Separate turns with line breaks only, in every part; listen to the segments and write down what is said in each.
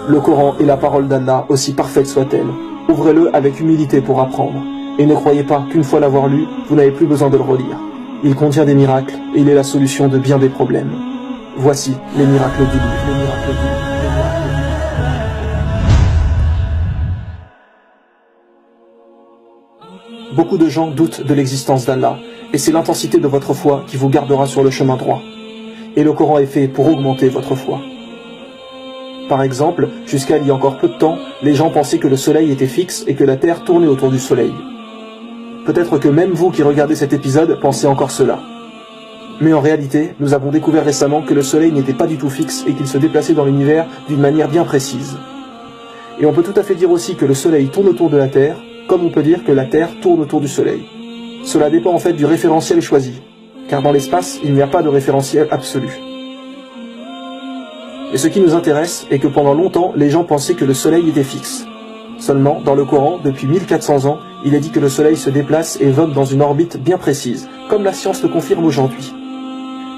Le Coran est la parole d'Allah, aussi parfaite soit-elle. Ouvrez-le avec humilité pour apprendre. Et ne croyez pas qu'une fois l'avoir lu, vous n'avez plus besoin de le relire. Il contient des miracles et il est la solution de bien des problèmes. Voici les miracles du livre. Beaucoup de gens doutent de l'existence d'Allah, et c'est l'intensité de votre foi qui vous gardera sur le chemin droit. Et le Coran est fait pour augmenter votre foi. Par exemple, jusqu'à il y a encore peu de temps, les gens pensaient que le soleil était fixe et que la terre tournait autour du soleil. Peut-être que même vous qui regardez cet épisode pensez encore cela. Mais en réalité, nous avons découvert récemment que le soleil n'était pas du tout fixe et qu'il se déplaçait dans l'univers d'une manière bien précise. Et on peut tout à fait dire aussi que le soleil tourne autour de la terre, comme on peut dire que la terre tourne autour du soleil. Cela dépend en fait du référentiel choisi, car dans l'espace, il n'y a pas de référentiel absolu. Et ce qui nous intéresse est que pendant longtemps, les gens pensaient que le soleil était fixe. Seulement, dans le Coran, depuis 1400 ans, il est dit que le soleil se déplace et vogue dans une orbite bien précise, comme la science le confirme aujourd'hui.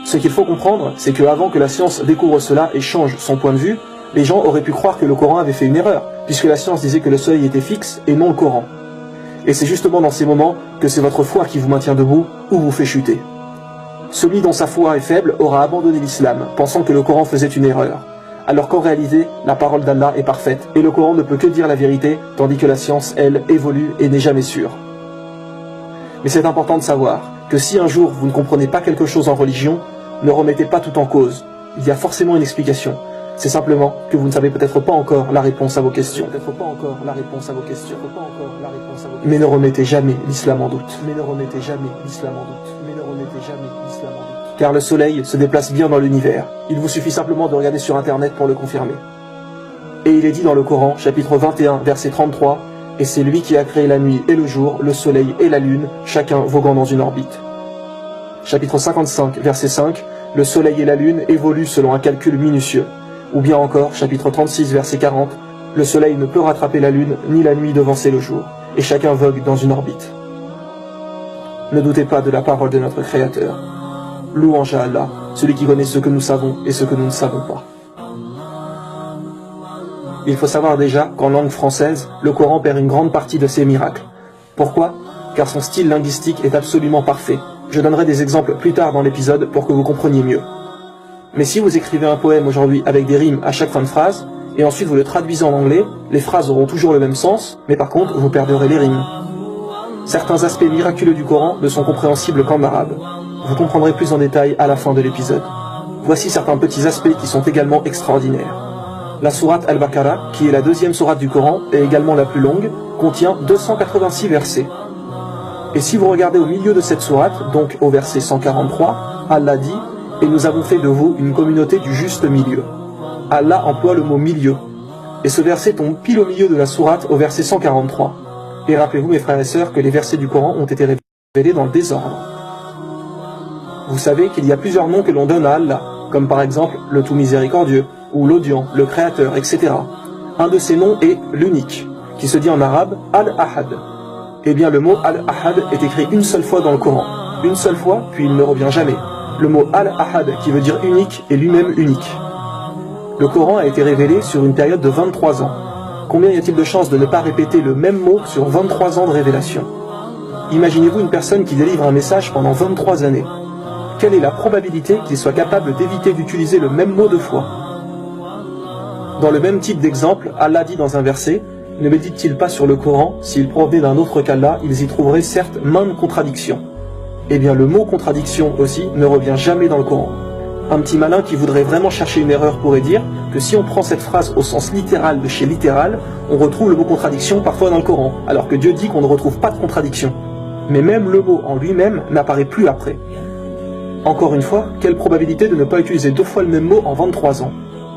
Ce qu'il faut comprendre, c'est qu'avant que la science découvre cela et change son point de vue, les gens auraient pu croire que le Coran avait fait une erreur, puisque la science disait que le soleil était fixe et non le Coran. Et c'est justement dans ces moments que c'est votre foi qui vous maintient debout ou vous fait chuter. Celui dont sa foi est faible aura abandonné l'islam, pensant que le Coran faisait une erreur. Alors qu'en réalité, la parole d'Allah est parfaite, et le Coran ne peut que dire la vérité, tandis que la science, elle, évolue et n'est jamais sûre. Mais c'est important de savoir que si un jour vous ne comprenez pas quelque chose en religion, ne remettez pas tout en cause. Il y a forcément une explication. C'est simplement que vous ne savez peut-être pas encore la réponse à vos questions. Mais ne remettez jamais l'islam en doute. Car le soleil se déplace bien dans l'univers. Il vous suffit simplement de regarder sur internet pour le confirmer. Et il est dit dans le Coran, chapitre 21, verset 33, « Et c'est lui qui a créé la nuit et le jour, le soleil et la lune, chacun voguant dans une orbite. » Chapitre 55, verset 5, « Le soleil et la lune évoluent selon un calcul minutieux. » Ou bien encore, chapitre 36, verset 40, « Le soleil ne peut rattraper la lune, ni la nuit devancer le jour, et chacun vogue dans une orbite. » Ne doutez pas de la parole de notre Créateur. Louange à Allah, celui qui connaît ce que nous savons et ce que nous ne savons pas. Il faut savoir déjà qu'en langue française, le Coran perd une grande partie de ses miracles. Pourquoi? Car son style linguistique est absolument parfait. Je donnerai des exemples plus tard dans l'épisode pour que vous compreniez mieux. Mais si vous écrivez un poème aujourd'hui avec des rimes à chaque fin de phrase, et ensuite vous le traduisez en anglais, les phrases auront toujours le même sens, mais par contre vous perdrez les rimes. Certains aspects miraculeux du Coran ne sont compréhensibles qu'en arabe. Vous comprendrez plus en détail à la fin de l'épisode. Voici certains petits aspects qui sont également extraordinaires. La sourate Al-Baqarah, qui est la deuxième sourate du Coran et également la plus longue, contient 286 versets. Et si vous regardez au milieu de cette sourate, donc au verset 143, Allah dit « Et nous avons fait de vous une communauté du juste milieu ». Allah emploie le mot « milieu ». Et ce verset tombe pile au milieu de la sourate au verset 143. Et rappelez-vous mes frères et sœurs que les versets du Coran ont été révélés dans le désordre. Vous savez qu'il y a plusieurs noms que l'on donne à Allah, comme par exemple le tout miséricordieux, ou l'audient, le créateur, etc. Un de ces noms est l'unique, qui se dit en arabe Al-Ahad. Eh bien le mot Al-Ahad est écrit une seule fois dans le Coran. Une seule fois, puis il ne revient jamais. Le mot Al-Ahad, qui veut dire unique, est lui-même unique. Le Coran a été révélé sur une période de 23 ans. Combien y a-t-il de chances de ne pas répéter le même mot sur 23 ans de révélation? Imaginez-vous une personne qui délivre un message pendant 23 années. Quelle est la probabilité qu'il soit capable d'éviter d'utiliser le même mot deux fois? Dans le même type d'exemple, Allah dit dans un verset, « Ne médite-t-il pas sur le Coran, s'il provenait d'un autre qu'Allah, ils y trouveraient certes maintes contradictions. » Eh bien le mot contradiction aussi ne revient jamais dans le Coran. Un petit malin qui voudrait vraiment chercher une erreur pourrait dire que si on prend cette phrase au sens littéral de chez littéral, on retrouve le mot contradiction parfois dans le Coran, alors que Dieu dit qu'on ne retrouve pas de contradiction. Mais même le mot en lui-même n'apparaît plus après. Encore une fois, quelle probabilité de ne pas utiliser deux fois le même mot en 23 ans?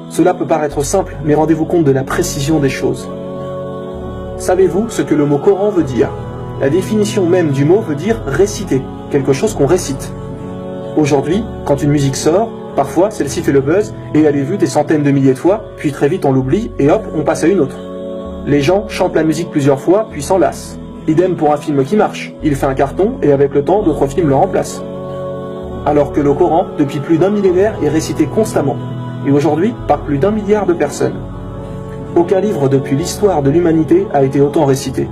Cela peut paraître simple, mais rendez-vous compte de la précision des choses. Savez-vous ce que le mot Coran veut dire? La définition même du mot veut dire réciter, quelque chose qu'on récite. Aujourd'hui, quand une musique sort, parfois celle-ci fait le buzz et elle est vue des centaines de milliers de fois, puis très vite on l'oublie et hop, on passe à une autre. Les gens chantent la musique plusieurs fois, puis s'en lassent. Idem pour un film qui marche, il fait un carton et avec le temps, d'autres films le remplacent. Alors que le Coran, depuis plus d'un millénaire, est récité constamment, et aujourd'hui par plus d'1 milliard de personnes. Aucun livre depuis l'histoire de l'humanité a été autant récité.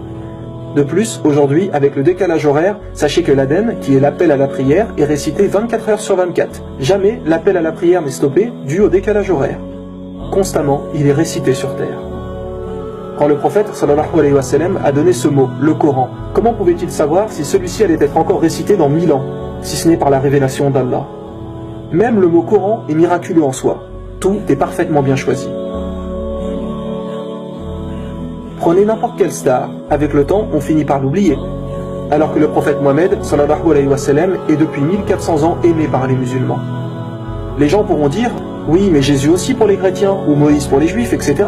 De plus, aujourd'hui, avec le décalage horaire, sachez que l'Aden, qui est l'appel à la prière, est récité 24 heures sur 24. Jamais l'appel à la prière n'est stoppé dû au décalage horaire. Constamment, il est récité sur terre. Quand le prophète sallallahu alayhi wa sallam a donné ce mot, le Coran, comment pouvait-il savoir si celui-ci allait être encore récité dans 1000 ans, si ce n'est par la révélation d'Allah? Même le mot Coran est miraculeux en soi. Tout est parfaitement bien choisi. Prenez n'importe quelle star, avec le temps, on finit par l'oublier. Alors que le prophète Mohammed, sallallahu alayhi wa sallam, est depuis 1400 ans aimé par les musulmans. Les gens pourront dire, oui, mais Jésus aussi pour les chrétiens, ou Moïse pour les juifs, etc.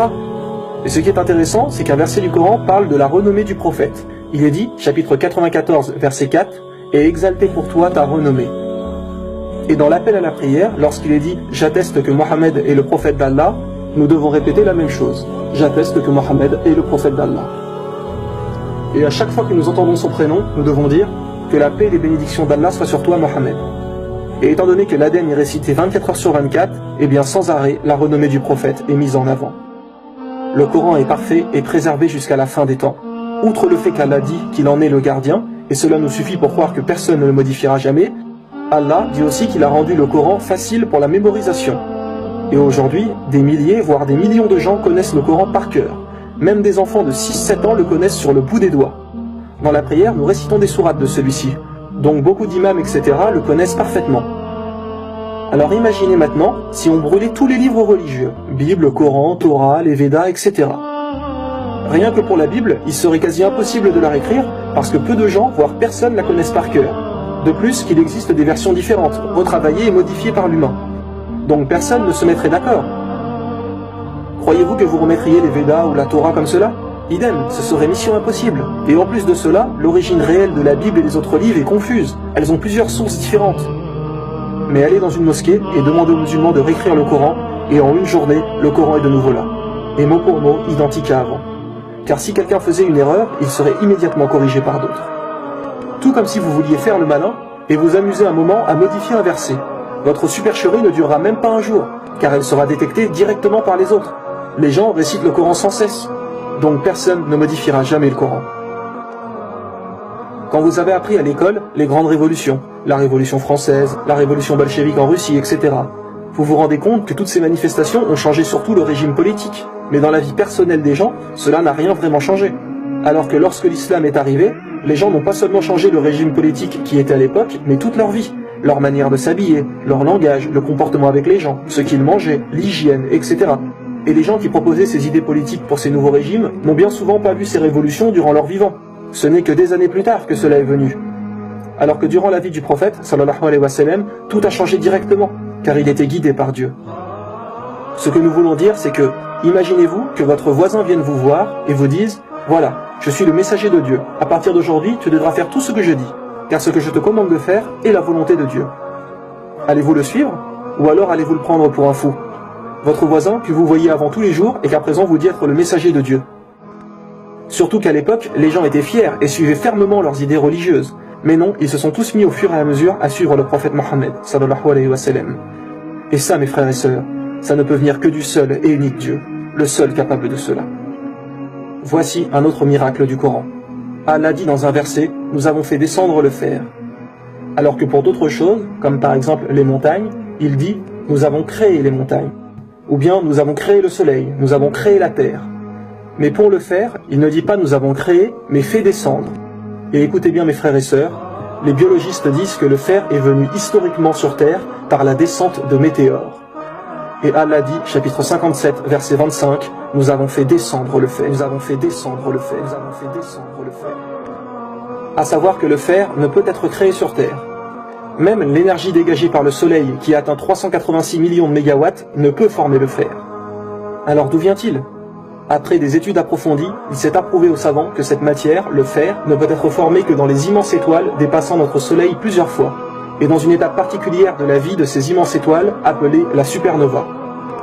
Et ce qui est intéressant, c'est qu'un verset du Coran parle de la renommée du prophète. Il est dit, chapitre 94, verset 4, « Et exalté pour toi ta renommée ». Et dans l'appel à la prière, lorsqu'il est dit « J'atteste que Mohammed est le prophète d'Allah », nous devons répéter la même chose. J'atteste que Mohammed est le prophète d'Allah. Et à chaque fois que nous entendons son prénom, nous devons dire que la paix et les bénédictions d'Allah soient sur toi, Mohammed. Et étant donné que l'Aden est récité 24 heures sur 24, eh bien sans arrêt, la renommée du prophète est mise en avant. Le Coran est parfait et préservé jusqu'à la fin des temps. Outre le fait qu'Allah dit qu'il en est le gardien, et cela nous suffit pour croire que personne ne le modifiera jamais, Allah dit aussi qu'il a rendu le Coran facile pour la mémorisation. Et aujourd'hui, des milliers, voire des millions de gens connaissent le Coran par cœur. Même des enfants de 6-7 ans le connaissent sur le bout des doigts. Dans la prière, nous récitons des sourates de celui-ci. Donc beaucoup d'imams, etc. le connaissent parfaitement. Alors imaginez maintenant si on brûlait tous les livres religieux, Bible, Coran, Torah, les Védas, etc. Rien que pour la Bible, il serait quasi impossible de la réécrire parce que peu de gens, voire personne, la connaissent par cœur. De plus qu'il existe des versions différentes, retravaillées et modifiées par l'humain. Donc personne ne se mettrait d'accord. Croyez-vous que vous remettriez les Védas ou la Torah comme cela? Idem, ce serait mission impossible. Et en plus de cela, l'origine réelle de la Bible et des autres livres est confuse. Elles ont plusieurs sources différentes. Mais allez dans une mosquée et demandez aux musulmans de réécrire le Coran, et en une journée, le Coran est de nouveau là. Et mot pour mot, identique à avant. Car si quelqu'un faisait une erreur, il serait immédiatement corrigé par d'autres. Tout comme si vous vouliez faire le malin, et vous amuser un moment à modifier un verset. Votre supercherie ne durera même pas un jour, car elle sera détectée directement par les autres. Les gens récitent le Coran sans cesse, donc personne ne modifiera jamais le Coran. Quand vous avez appris à l'école les grandes révolutions, la Révolution française, la Révolution bolchevique en Russie, etc., vous vous rendez compte que toutes ces manifestations ont changé surtout le régime politique. Mais dans la vie personnelle des gens, cela n'a rien vraiment changé. Alors que lorsque l'islam est arrivé, les gens n'ont pas seulement changé le régime politique qui était à l'époque, mais toute leur vie. Leur manière de s'habiller, leur langage, le comportement avec les gens, ce qu'ils mangeaient, l'hygiène, etc. Et les gens qui proposaient ces idées politiques pour ces nouveaux régimes n'ont bien souvent pas vu ces révolutions durant leur vivant. Ce n'est que des années plus tard que cela est venu. Alors que durant la vie du prophète, sallallahu alayhi wa sallam, tout a changé directement, car il était guidé par Dieu. Ce que nous voulons dire, c'est que, imaginez-vous que votre voisin vienne vous voir et vous dise « Voilà, je suis le messager de Dieu. À partir d'aujourd'hui, tu devras faire tout ce que je dis, car ce que je te commande de faire est la volonté de Dieu. » Allez-vous le suivre, ou alors allez-vous le prendre pour un fou? Votre voisin que vous voyez avant tous les jours et qu'à présent vous dit être le messager de Dieu. Surtout qu'à l'époque, les gens étaient fiers et suivaient fermement leurs idées religieuses. Mais non, ils se sont tous mis au fur et à mesure à suivre le prophète Mohammed, sallallahu alayhi wa sallam. Et ça, mes frères et sœurs, ça ne peut venir que du seul et unique Dieu, le seul capable de cela. Voici un autre miracle du Coran. Allah dit dans un verset, nous avons fait descendre le fer. Alors que pour d'autres choses, comme par exemple les montagnes, il dit, nous avons créé les montagnes. Ou bien nous avons créé le soleil, nous avons créé la terre. Mais pour le faire, il ne dit pas nous avons créé, mais fait descendre. Et écoutez bien mes frères et sœurs, les biologistes disent que le fer est venu historiquement sur Terre par la descente de météores. Et Allah dit, chapitre 57, verset 25, nous avons fait descendre le fer, nous avons fait descendre le fer, nous avons fait descendre le fer. À savoir que le fer ne peut être créé sur Terre. Même l'énergie dégagée par le soleil, qui atteint 386 millions de mégawatts, ne peut former le fer. Alors d'où vient-il ? Après des études approfondies, il s'est approuvé aux savants que cette matière, le fer, ne peut être formée que dans les immenses étoiles dépassant notre soleil plusieurs fois, et dans une étape particulière de la vie de ces immenses étoiles, appelée la supernova.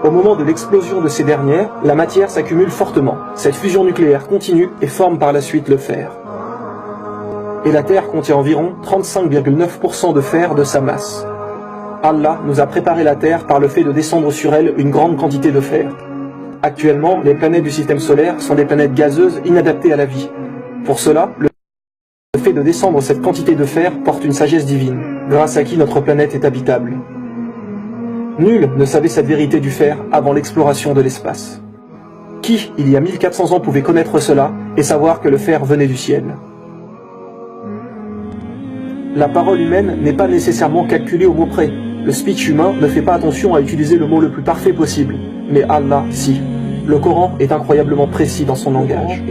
Au moment de l'explosion de ces dernières, la matière s'accumule fortement. Cette fusion nucléaire continue et forme par la suite le fer. Et la Terre contient environ 35,9% de fer de sa masse. Allah nous a préparé la Terre par le fait de descendre sur elle une grande quantité de fer. Actuellement, les planètes du système solaire sont des planètes gazeuses inadaptées à la vie. Pour cela, le fait de descendre cette quantité de fer porte une sagesse divine, grâce à qui notre planète est habitable. Nul ne savait cette vérité du fer avant l'exploration de l'espace. Qui, il y a 1400 ans, pouvait connaître cela et savoir que le fer venait du ciel? La parole humaine n'est pas nécessairement calculée au mot près. Le speech humain ne fait pas attention à utiliser le mot le plus parfait possible. Mais Allah, si. Le Coran est incroyablement précis dans son langage.